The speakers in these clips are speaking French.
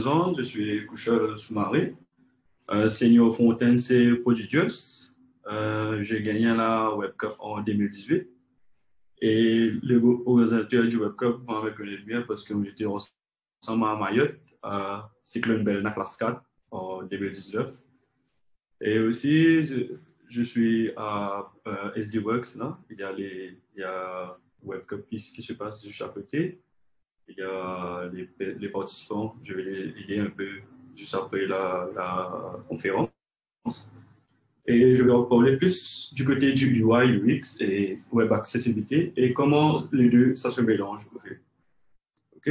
22 ans, je suis coucheur sous-marin. Senior Fontaine, c'est Prodigious. J'ai gagné la Web Cup en 2018. Et les organisateurs du Web Cup vont me connaître bien parce qu'on était ensemble à Mayotte, à Cyclone Belnac Lascade en 2019. Et aussi, je suis à SD Works, là. Il y a Web Cup qui se passe juste à côté. Il y a les participants, je vais les aider un peu juste après la conférence. Et je vais en parler plus du côté du UI, UX et Web Accessibility et comment les deux, ça se mélange. OK,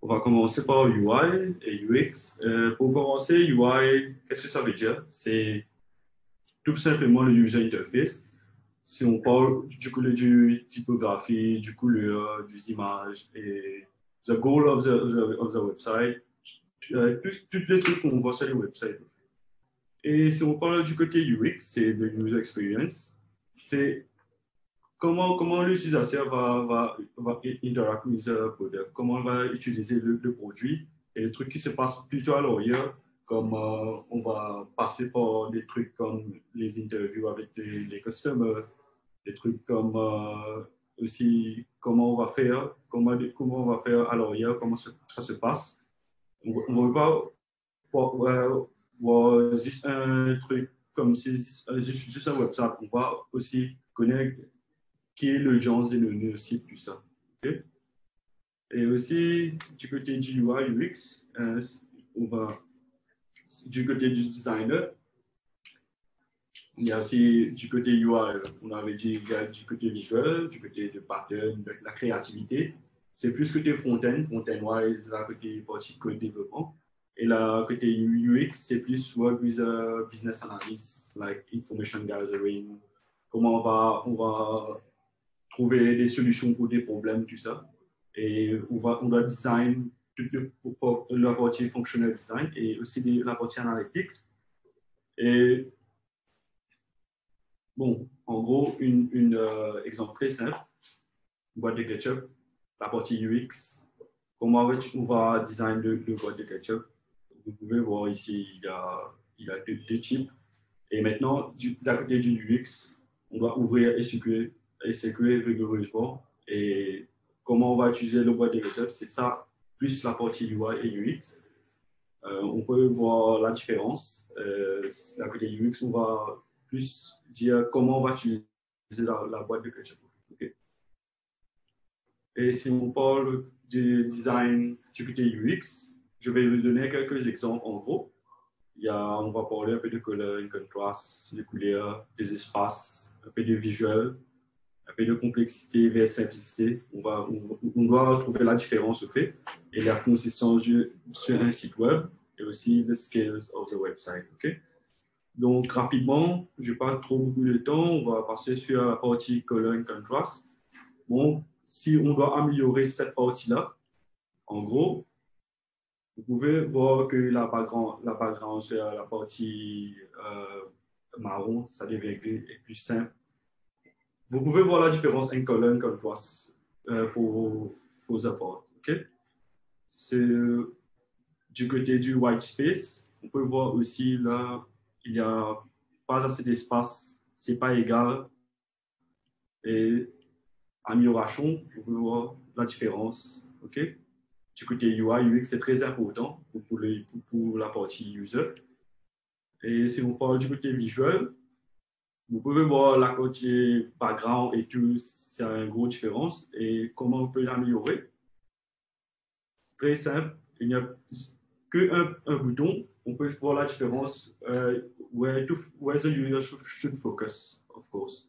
on va commencer par UI et UX. Pour commencer, UI, qu'est-ce que ça veut dire? C'est tout simplement le user interface. Si on parle du typographie, du couleur, des images et the goal of the website, tous les trucs qu'on voit sur le website. Et si on parle du côté UX, c'est de user experience, c'est comment l'utilisateur va interagir avec le produit, comment il va utiliser le produit et les trucs qui se passent plutôt à l'arrière, comme on va passer par des trucs comme les interviews avec les customers, des trucs comme aussi comment on va faire à l'arrière, comment ça se passe. On ne veut pas voir juste un truc comme si juste un website. On va aussi connaître qui est l'audience de nos sites, tout ça. Okay? Et aussi, du côté du UI, UX, on va, du côté du designer, il y a aussi du côté UI, on avait dit, il y a du côté visuel, du côté de pattern, de la créativité. C'est plus côté front-end-wise, la côté partie code développement. Et la côté UX, c'est plus work with business analyst, like information gathering. Comment on va trouver des solutions pour des problèmes, tout ça. Et on doit design pour la partie functional design et aussi la partie analytics. Et bon, en gros, exemple très simple, boîte de ketchup, la partie UX, comment on va design le boîte de ketchup. Vous pouvez voir ici, il y a deux types. Et maintenant, d'un côté du UX, on doit ouvrir et sécuriser rigoureusement. Et comment on va utiliser le boîte de ketchup, c'est ça, plus la partie UI et UX. On peut voir la différence. D'un côté UX, on va plus dire comment on va utiliser la boîte de ketchup. Okay. Et si on parle du design du côté UX, je vais vous donner quelques exemples en gros. On va parler un peu de couleur, une contraste, de couleurs, des espaces, un peu de visuel, un peu de complexité vers simplicité. On doit trouver la différence au fait et la consistance sur un site web et aussi the scales of the website. Okay? Donc, rapidement, je n'ai pas trop beaucoup de temps, on va passer sur la partie color and contrast. Bon, si on doit améliorer cette partie-là, en gros, vous pouvez voir que la background sur la partie marron, ça devient gris et plus simple. Vous pouvez voir la différence en colonne comme toi for apports. Okay? C'est du côté du white space. On peut voir aussi là, il n'y a pas assez d'espace, c'est pas égal. Et amélioration, vous pouvez voir la différence. Okay? Du côté UI, UX, c'est très important pour la partie user. Et si on parle du côté visuel, vous pouvez voir la côté background et tout, c'est une grosse différence. Et comment on peut l'améliorer? Très simple, il n'y a qu'un bouton, on peut voir la différence where the user should focus, of course.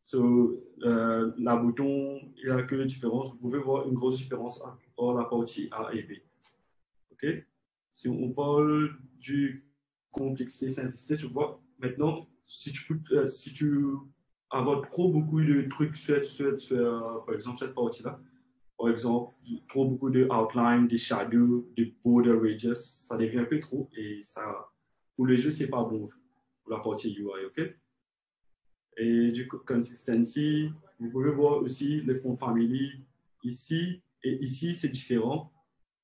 So, la bouton, il n'y a que la différence. Vous pouvez voir une grosse différence entre la partie A et B. Okay? Si on parle du complexité, simplicité, tu vois, maintenant, si tu avoir trop beaucoup de trucs sur par exemple, cette partie-là, par exemple, trop beaucoup de outline, des shadows, des border radius, ça devient un peu trop et ça, pour le jeu, c'est pas bon pour la partie UI, ok? Et du coup, consistency, vous pouvez voir aussi les fonds family ici et ici, c'est différent.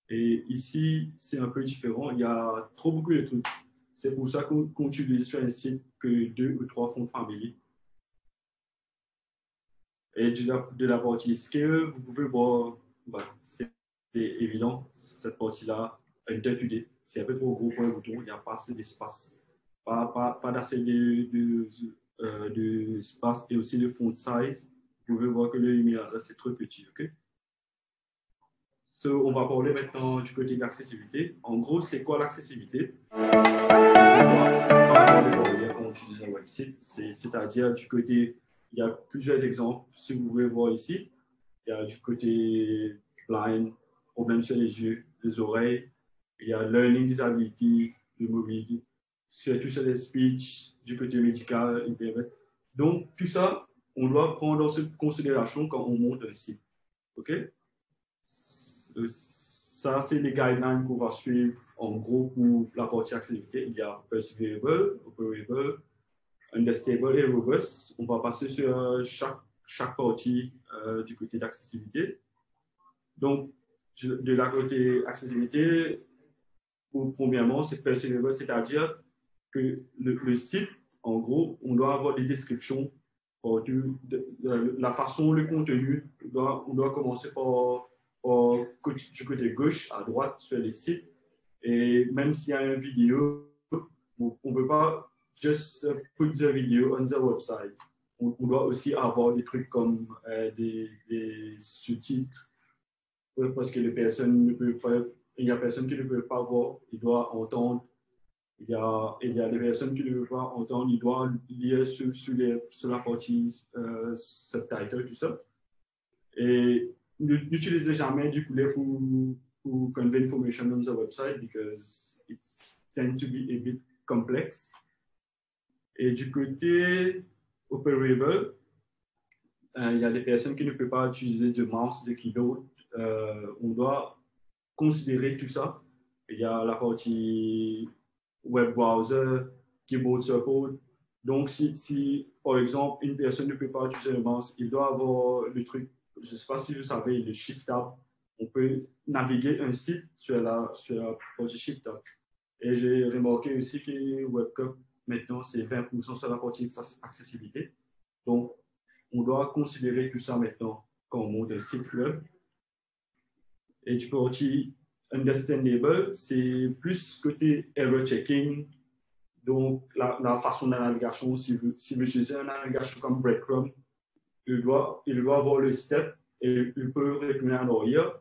Et ici, c'est un peu différent. Il y a trop beaucoup de trucs. C'est pour ça qu'on utilise sur un site que 2 ou 3 fonds de famille. Et de la partie scale, vous pouvez voir, bah, c'est évident, cette partie-là, une telle idée. C'est un peu trop gros pour un bouton, il n'y a pas assez d'espace. Pas d'assez d'espace et aussi de font size. Vous pouvez voir que le email adresse c'est trop petit. OK? So, on va parler maintenant du côté de l'accessibilité. En gros, c'est quoi l'accessibilité? Quand on utilise un website, c'est-à-dire du côté, il y a plusieurs exemples. Si vous pouvez voir ici, il y a du côté blind, problème sur les yeux, les oreilles. Il y a learning disability, le mobility, surtout sur les speech, du côté médical, internet. Donc, tout ça, on doit prendre en considération quand on monte un site. OK? Ça, c'est les guidelines qu'on va suivre en gros pour la partie accessibilité. Il y a perseverable, operable, understable et robust. On va passer sur chaque partie du côté d'accessibilité. Donc, de la côté accessibilité, premièrement, c'est perseverable, c'est-à-dire que le site, en gros, on doit avoir des descriptions la façon, le contenu, on doit commencer du côté gauche à droite sur les sites. Et même s'il y a une vidéo, on ne peut pas just put the video on the website. On doit aussi avoir des trucs comme des sous-titres parce que les personnes ne peuvent pas, il y a personne qui ne peut pas voir, il doit entendre. Il y a des personnes qui ne peuvent pas entendre, ils doivent lire sur la partie subtitle, tout ça. Et n'utilisez jamais du poulet pour convey information on the website because it tends to be a bit complex. Et du côté operable, il y a des personnes qui ne peuvent pas utiliser de mouse, de keyboard. On doit considérer tout ça. Il y a la partie web browser, keyboard support. Donc, si, par exemple, une personne ne peut pas utiliser le mouse, il doit avoir le truc, je ne sais pas si vous savez, le Shift Tab. On peut naviguer un site sur la partie Shift Tab. Et j'ai remarqué aussi que WebCup, maintenant, c'est 20% sur la partie accessibilité. Donc, on doit considérer tout ça maintenant quand on monte un site web. Et du côté understandable, c'est plus côté error checking. Donc, la façon de la navigation, si vous utilisez une navigation comme breadcrumb, il doit avoir le step et il peut retourner en arrière.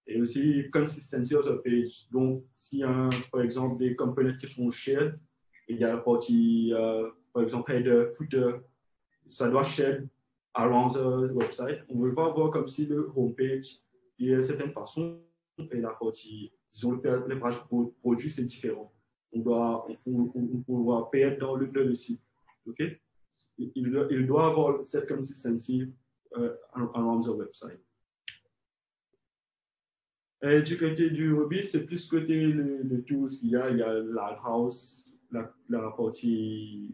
Et aussi, consistency of the page. Donc, s'il y a, par exemple, des components qui sont shared, il y a la partie, par exemple, header, footer, ça doit share around the website. On ne veut pas voir comme si le homepage, il y a une certaine façon, et la partie, disons, le page produit, c'est différent. On doit payer dans le site. OK? Il doit avoir cette consistency around the website. Et du côté du Ruby, c'est plus côté le tools qu'il y a. Il y a Lighthouse, la partie,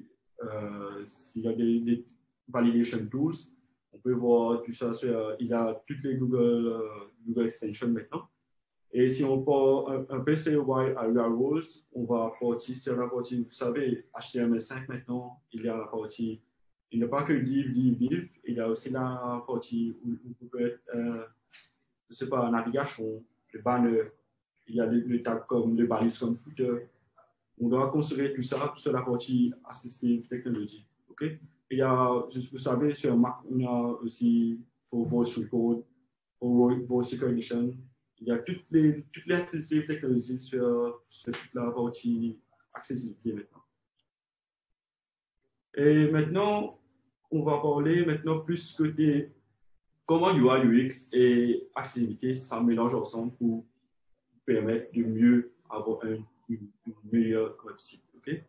s'il y a des validation tools. On peut voir tout ça il y a toutes les Google Extensions maintenant. Et si on part un peu sur URL Rules, on va partir sur la partie, vous savez, HTML5 maintenant, il y a la partie, il n'y a pas que div, il y a aussi la partie où vous pouvez être, je ne sais pas, navigation, le banner, il y a le tag comme le balise comme footer. On doit construire tout ça sur la partie assistive technologie. Okay? Il y a, vous savez, sur Mac, on a aussi pour voice record, pour voice recognition. Il y a toutes les assistive technologies sur toute la partie accessibilité maintenant. Et maintenant, on va parler maintenant plus côté comment UI, UX et accessibilité, ça mélange ensemble pour permettre de mieux avoir une meilleure website. Okay?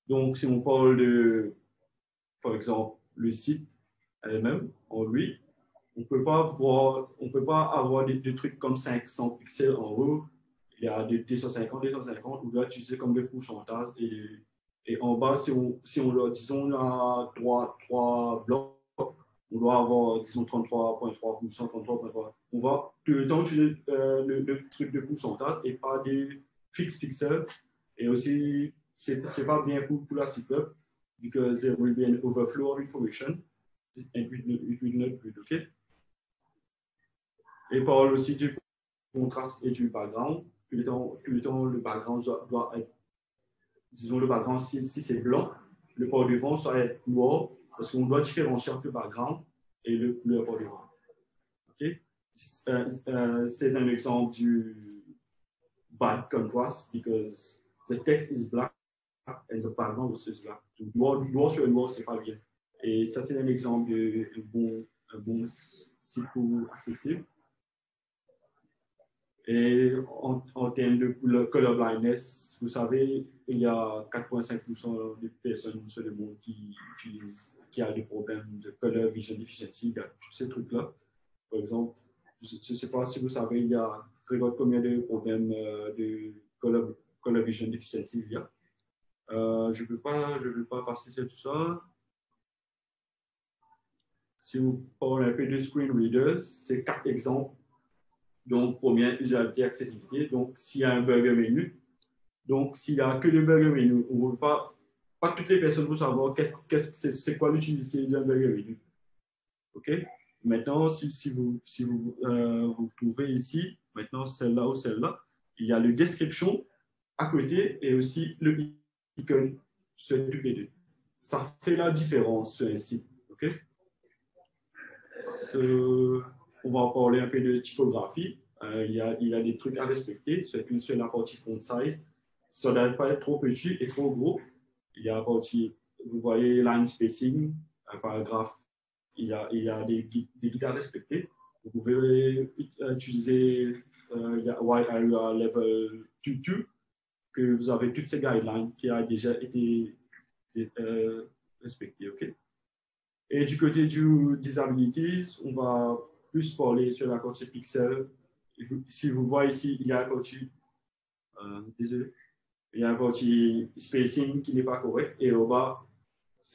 Donc, si on parle de, par exemple, le site elle-même, en lui, on ne peut pas avoir des trucs comme 500 pixels en haut. Il y a des 250, on doit utiliser comme des pourcentages. Et en bas, si on a, disons, on a trois blocs, on on doit avoir, disons, 33,3%, 33,3%. On va tout le temps utiliser le truc de pourcentage et pas des fixed pixels. Et aussi, c'est pas bien pour la setup, because there will be an overflow of information, and it will not be okay. Et parle aussi du contraste et du background. Tout le temps le background doit être, disons, le background, si c'est blanc, le port devant doit être noir, parce qu'on doit différencier entre le background et le port devant. Okay? C'est un exemple du bad contrast, because the text is black and the background also is black. Donc, noir sur noir, c'est pas bien. Et ça, c'est un exemple d'un bon site accessible. Et en termes de color blindness, vous savez, il y a 4,5% des personnes sur le monde qui a des problèmes de color vision deficiency, il y a tous ces trucs-là. Par exemple, je ne sais pas si vous savez, il y a combien de problèmes de color vision deficiency il y a. Je ne veux pas passer sur tout ça. Si vous parlez un peu de screen readers, c'est 4 exemples. Donc, première, usabilité, accessibilité. Donc, s'il y a un burger menu, donc s'il n'y a que le burger menu, on ne veut pas toutes les personnes vont savoir c'est quoi l'utilité d'un burger menu. OK? Maintenant, si vous trouvez ici, maintenant celle-là ou celle-là, il y a le description à côté et aussi le icon sur tous les deux. Ça fait la différence sur un site. OK? On va en parler un peu de typographie. Il y a des trucs à respecter, surtout sur la partie font size. Ça ne doit pas être trop petit et trop gros. Il y a la partie, vous voyez, line spacing, un paragraphe. Il y a des guides à respecter. Vous pouvez utiliser YARA Level 2, que vous avez toutes ces guidelines qui ont déjà été respectées. Okay? Et du côté du disabilities, on va plus parler sur la partie pixel. Si vous voyez ici, il y a la partie, désolé, il y a la partie spacing qui n'est pas correct. Et au bas,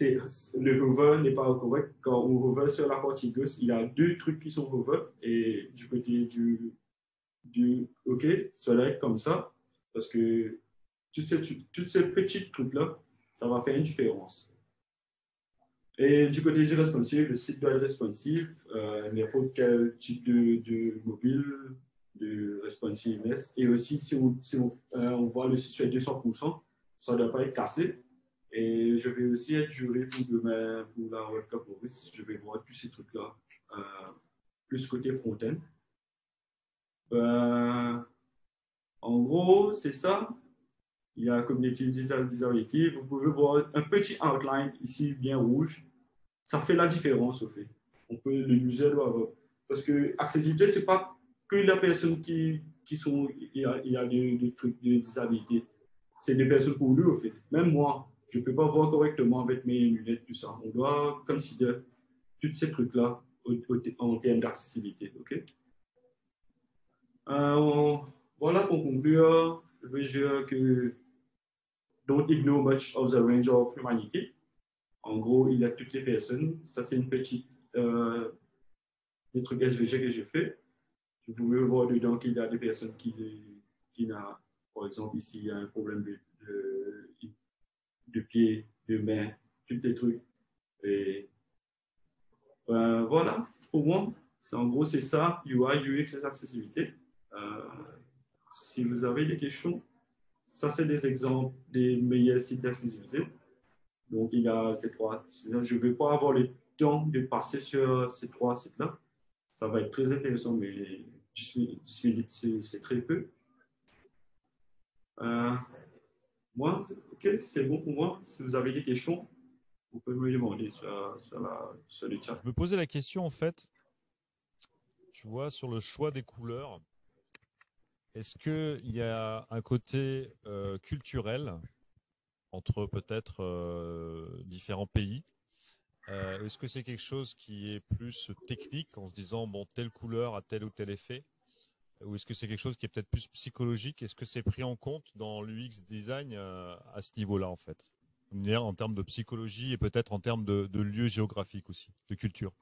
le hover n'est pas correct. Quand on hover sur la partie gauche, il y a 2 trucs qui sont hover. Et du côté du OK, cela est comme ça. Parce que toutes ces petits trucs-là, ça va faire une différence. Et du côté du responsive, le site doit être responsive, n'importe quel type de mobile, de responsiveness. Et aussi, si on voit le site sur 200%, ça ne doit pas être cassé. Et je vais aussi être juré pour demain pour la World Cup Maurice. Je vais voir tous ces trucs-là, plus côté front-end. En gros, c'est ça. Il y a Cognitive Disability. Vous pouvez voir un petit outline ici, bien rouge. Ça fait la différence, au fait. On peut le user doit avoir. Parce que accessibilité, ce n'est pas que la personne qui sont. Il y a des trucs de disabilité. C'est des personnes pour lui, au fait. Même moi, je ne peux pas voir correctement avec mes lunettes, tout ça. On doit considérer tous ces trucs-là en termes d'accessibilité. OK? Voilà, pour conclure, je veux dire que don't ignore much of the range of humanity. En gros, il y a toutes les personnes. Ça, c'est une petite des trucs SVG que j'ai fait. Vous pouvez voir dedans qu'il y a des personnes qui n'ont, par exemple, ici, il y a un problème de pied, de main, tous les trucs. Et voilà, pour moi, en gros, c'est ça, UI, UX et accessibilité. Si vous avez des questions, ça, c'est des exemples des meilleurs sites d'accessibilité. Donc, il y a ces 3. Je ne vais pas avoir le temps de passer sur ces 3 sites-là. Ça va être très intéressant, mais 10 minutes, c'est très peu. Moi, OK, c'est bon pour moi. Si vous avez des questions, vous pouvez me demander sur le chat. Je me posais la question, en fait, tu vois, sur le choix des couleurs. Est-ce qu'il y a un côté culturel entre peut-être différents pays? Est-ce que c'est quelque chose qui est plus technique en se disant, bon, telle couleur a tel ou tel effet? Ou est-ce que c'est quelque chose qui est peut-être plus psychologique? Est-ce que c'est pris en compte dans l'UX design à ce niveau-là, en fait? En termes de psychologie et peut-être en termes de lieu géographique aussi, de culture.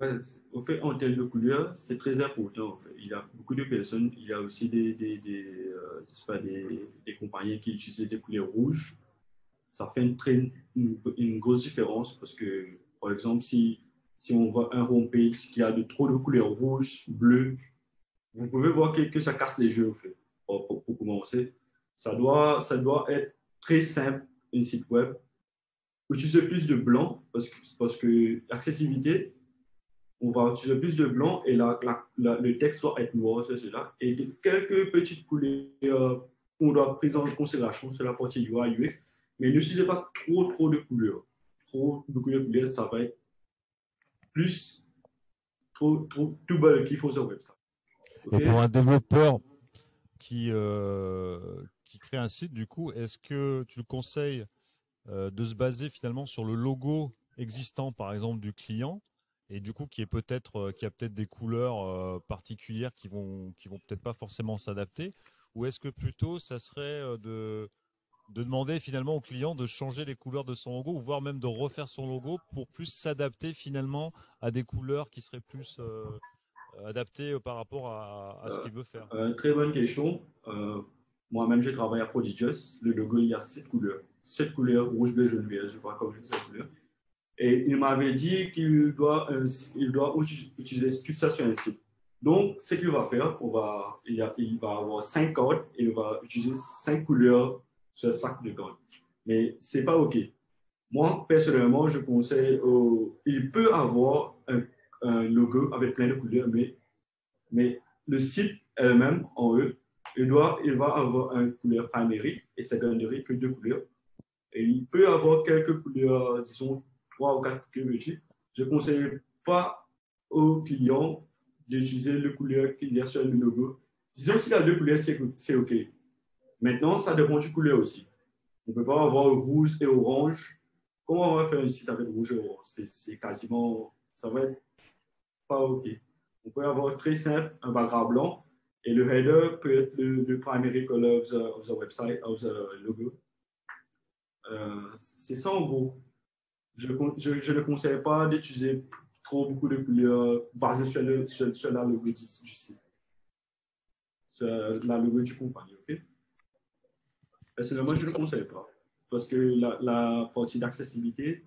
Ouais, au fait, en termes de couleur, c'est très important. En fait. Il y a beaucoup de personnes, il y a aussi je sais pas, des compagnies qui utilisent des couleurs rouges. Ça fait une grosse différence parce que, par exemple, si on voit un homepage qui a trop de couleurs rouges, bleues, vous pouvez voir que ça casse les jeux, en fait, pour commencer. Ça doit être très simple, un site web. Utiliser plus de blanc parce que accessibilité, on va utiliser plus de blanc et le texte doit être noir, c'est cela. Et quelques petites couleurs qu'on doit prendre en considération sur la partie UI, UX, mais n'utilisez pas trop de couleurs. Trop de couleurs, ça va être plus tout bas qu'il faut sur le website. Et OK? pour un développeur qui crée un site, du coup, est-ce que tu le conseilles de se baser finalement sur le logo existant, par exemple, du client, et du coup qui a peut-être des couleurs particulières qui vont peut-être pas forcément s'adapter, ou est-ce que plutôt ça serait de demander finalement au client de changer les couleurs de son logo, ou voire même de refaire son logo pour plus s'adapter finalement à des couleurs qui seraient plus adaptées par rapport à ce Euh, qu'il veut faire. Très bonne question. Moi-même, je travaille à Prodigious. Le logo, il y a 7 couleurs. 7 couleurs, rouge, bleu, jaune, vert. Je ne sais pas comment cette couleur. Et il m'avait dit il doit utiliser tout ça sur un site. Donc, ce qu'il va faire, il va avoir 5 cordes et il va utiliser 5 couleurs sur chaque de cordes. Mais ce n'est pas OK. Moi, personnellement, je conseille, il peut avoir un logo avec plein de couleurs, mais le site elle-même, en eux, il va avoir une couleur primary et secondary que 2 couleurs. Et il peut avoir quelques couleurs, disons 3 ou 4 couleurs. Je ne conseille pas aux clients d'utiliser les couleurs qu'il y a sur le logo. Disons si la 2 couleurs, c'est OK. Maintenant, ça dépend du couleur aussi. On ne peut pas avoir rouge et orange. Comment on va faire un site avec rouge et orange? C'est quasiment, ça va être pas OK. On peut avoir très simple, un background blanc, et le header peut être le primary color of the website, of the logo. C'est ça en gros. Je ne conseille pas d'utiliser trop beaucoup de couleurs basées sur la logo du site, sur la logo du compagnie. Okay? Personnellement, je ne le conseille pas. Parce que la partie d'accessibilité,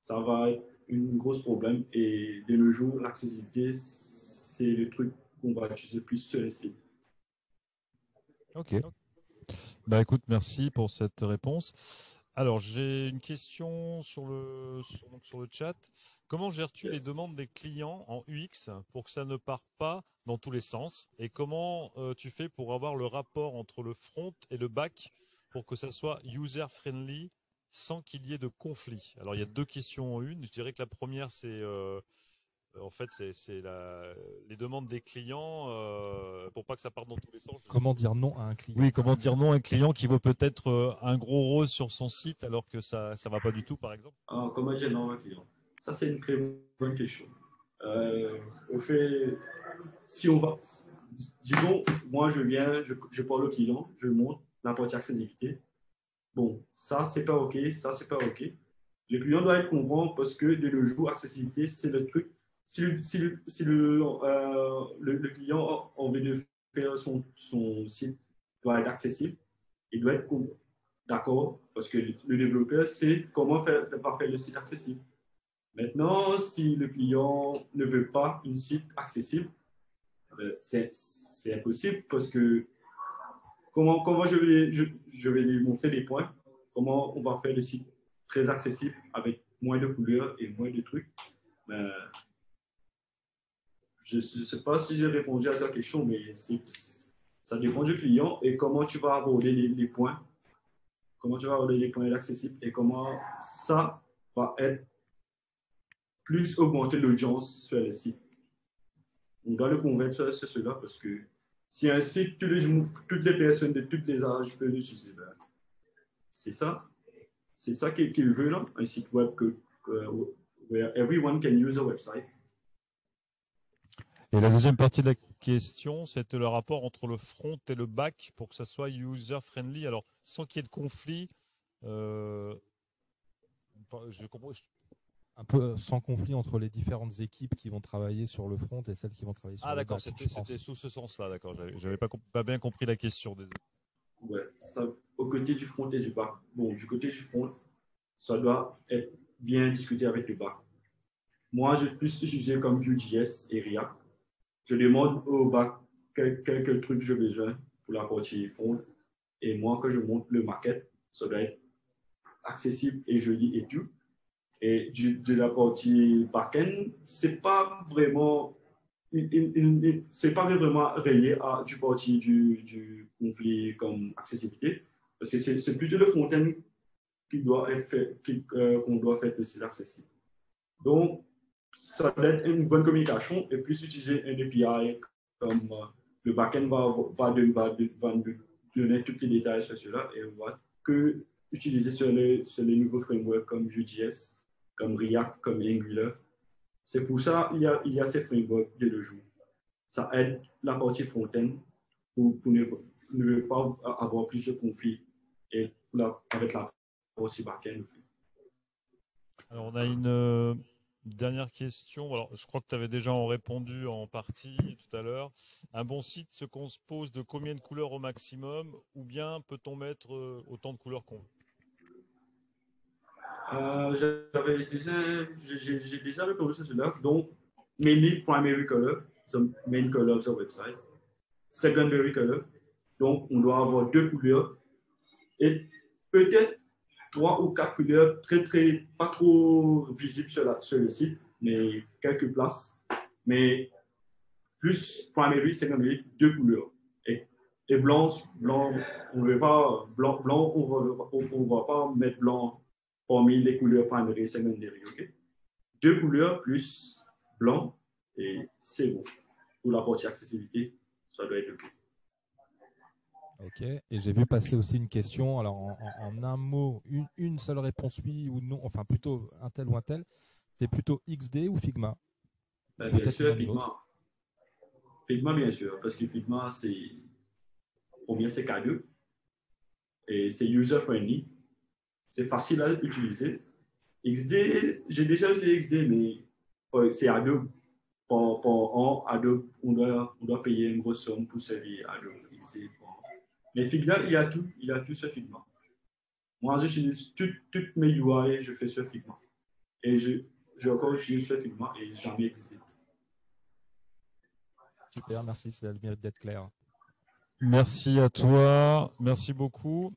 ça va être un gros problème. Et de nos jours, l'accessibilité, c'est le truc qu'on va utiliser plus sur les sites. Ok. Bah écoute, merci pour cette réponse. Alors, j'ai une question donc sur le chat. Comment gères-tu les Yes. demandes des clients en UX pour que ça ne parte pas dans tous les sens? Et comment tu fais pour avoir le rapport entre le front et le back pour que ça soit user-friendly sans qu'il y ait de conflit? Alors, il y a deux questions en une. Je dirais que la première, c'est en fait, les demandes des clients pour pas que ça parte dans tous les sens. Comment dire non à un client? Oui, comment dire non à un client qui veut peut-être un gros rose sur son site alors que ça va pas du tout, par exemple? Alors, comment gérer un client? Ça, c'est une très bonne question. Au fait, si on va, disons, moi, je parle au client, je montre la partie accessibilité. Bon, ça, c'est pas OK, ça, c'est pas OK. Le client doit être content parce que de nos jours, accessibilité, c'est le truc. Si le client a envie de faire son site doit être accessible, il doit être d'accord parce que le développeur sait comment faire, pas faire le site accessible. Maintenant, si le client ne veut pas un site accessible, c'est impossible parce que comment je vais lui montrer des points, comment on va faire le site très accessible avec moins de couleurs et moins de trucs. Ben, je ne sais pas si j'ai répondu à ta question, mais ça dépend du client et comment tu vas aborder les points, comment tu vas aborder les points accessibles et comment ça va être plus augmenter l'audience sur le site. On doit le convaincre sur cela parce que si un site, toutes les personnes de tous les âges peuvent l'utiliser, ben, c'est ça. C'est ça qu'il veut, là, un site web where everyone can use a website. Et la deuxième partie de la question, c'était le rapport entre le front et le back pour que ça soit user-friendly. Alors, sans qu'il y ait de conflit, je comprends. un peu sans conflit entre les différentes équipes qui vont travailler sur le front et celles qui vont travailler sur le back. Ah, d'accord, c'était sous ce sens-là, d'accord. J'avais pas bien compris la question, désolé. Ouais, ça, au côté du front et du back. Bon, du côté du front, ça doit être bien discuté avec le back. Moi, j'ai plus utilisé comme Vue.js et React. Je demande au back quel truc j'ai besoin pour la partie front. Et moi, quand je monte le maquette, ça doit être accessible et joli et tout. Et de la partie back-end, c'est pas vraiment c'est pas vraiment relié à du parti du conflit comme accessibilité, parce que c'est plutôt le front-end qui doit être fait, qu'on doit faire plus accessible. Donc, ça doit être une bonne communication et plus utiliser un API comme le back-end va donner tous les détails sur cela et on va que utiliser sur les nouveaux frameworks comme Vue.js, comme React, comme Angular. C'est pour ça qu'il y a ces frameworks de nos jours. Ça aide la partie front-end pour ne pas avoir plus de conflits et avec la partie back-end. Alors, on a une dernière question. Alors, je crois que tu avais déjà répondu en partie tout à l'heure. Un bon site se compose de combien de couleurs au maximum, ou bien peut-on mettre autant de couleurs qu'on veut? J'ai déjà répondu à cela. Donc, mainly primary color, the main color of the website. Secondary color. Donc, on doit avoir 2 couleurs et peut-être 3 ou 4 couleurs pas trop visibles sur le site, mais quelques places. Mais plus primary, secondary, 2 couleurs. Et blanc, on ne veut pas, on va pas mettre blanc parmi les couleurs primary et secondary, ok? 2 couleurs plus blanc et c'est bon. Pour la partie accessibilité, ça doit être ok. Ok, et j'ai vu passer aussi une question, alors en un mot, une seule réponse oui ou non, enfin plutôt un tel ou un tel, t'es plutôt XD ou Figma? Bien sûr, Figma. Figma, bien sûr, parce que Figma, premier, c'est cadeau et c'est user-friendly. C'est facile à utiliser. XD, j'ai déjà utilisé XD, mais c'est Adobe. Par an, Adobe, on doit payer une grosse somme pour servir Adobe XD. Mais Figma, il y a tout sur Figma. Moi, j'utilise toutes mes UI, je fais sur Figma. Et encore j'utilise sur Figma et jamais XD. Super, merci, c'est le mérite d'être clair. Merci à toi, merci beaucoup.